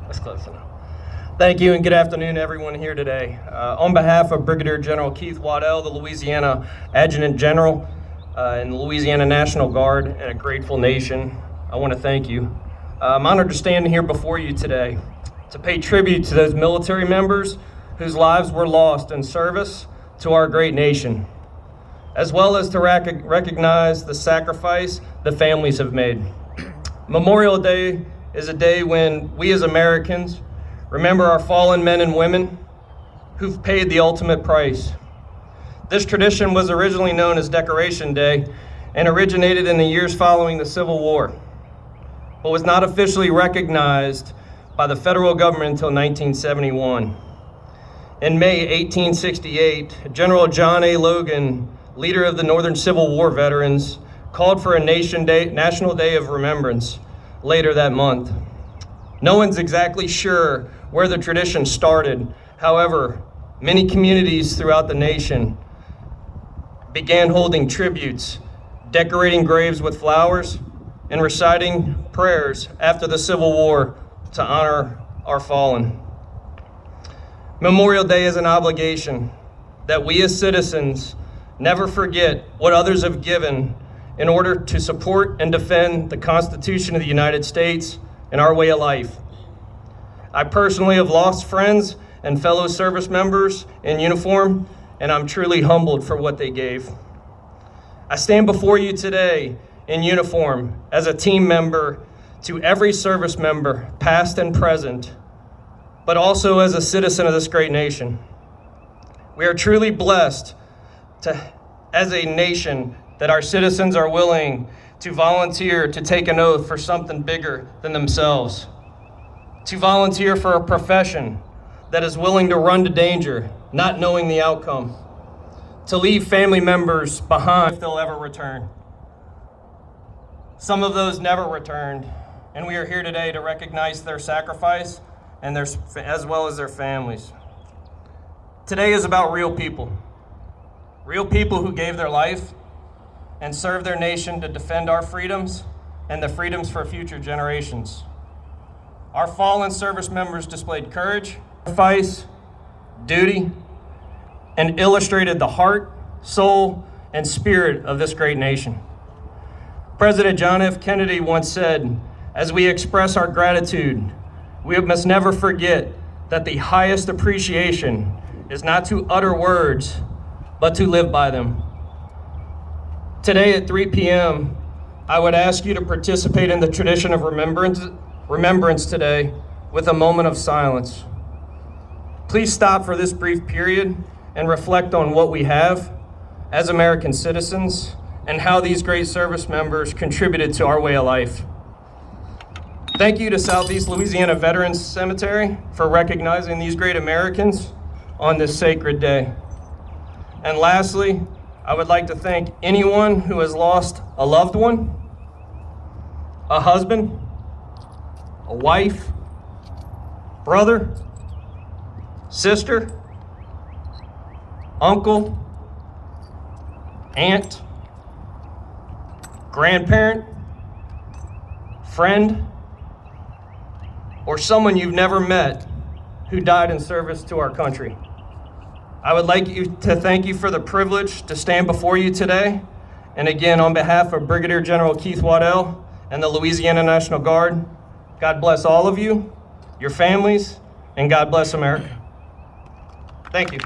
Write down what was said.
That's close enough. Thank you and good afternoon to everyone here today. On behalf of Brigadier General Keith Waddell, the Louisiana Adjutant General and the Louisiana National Guard, and a grateful nation, I want to thank you. I'm honored to stand here before you today to pay tribute to those military members whose lives were lost in service to our great nation, as well as to recognize the sacrifice the families have made. Memorial Day is a day when we as Americans remember our fallen men and women who've paid the ultimate price. This tradition was originally known as Decoration Day and originated in the years following the Civil War, but was not officially recognized by the federal government until 1971. In May 1868, General John A. Logan, leader of the Northern Civil War veterans, called for a National Day of Remembrance later that month. No one's exactly sure where the tradition started. However, many communities throughout the nation began holding tributes, decorating graves with flowers, and reciting prayers after the Civil War to honor our fallen. Memorial Day is an obligation that we as citizens never forget what others have given in order to support and defend the Constitution of the United States and our way of life. I personally have lost friends and fellow service members in uniform, and I'm truly humbled for what they gave. I stand before you today in uniform as a team member to every service member, past and present, but also as a citizen of this great nation. We are truly blessed as a nation that our citizens are willing to volunteer to take an oath for something bigger than themselves, to volunteer for a profession that is willing to run to danger, not knowing the outcome, to leave family members behind if they'll ever return. Some of those never returned, and we are here today to recognize their sacrifice and as well as their families. Today is about real people who gave their life and served their nation to defend our freedoms and the freedoms for future generations. Our fallen service members displayed courage, sacrifice, duty, and illustrated the heart, soul, and spirit of this great nation. President John F. Kennedy once said, "As we express our gratitude, we must never forget that the highest appreciation is not to utter words, but to live by them." Today at 3 p.m., I would ask you to participate in the tradition of remembrance today with a moment of silence. Please stop for this brief period and reflect on what we have as American citizens and how these great service members contributed to our way of life. Thank you to Southeast Louisiana Veterans Cemetery for recognizing these great Americans on this sacred day. And lastly, I would like to thank anyone who has lost a loved one, a husband, a wife, brother, sister, uncle, aunt, grandparent, friend, or someone you've never met who died in service to our country. I would like to thank you for the privilege to stand before you today. And again, on behalf of Brigadier General Keith Waddell and the Louisiana National Guard, God bless all of you, your families, and God bless America. Thank you.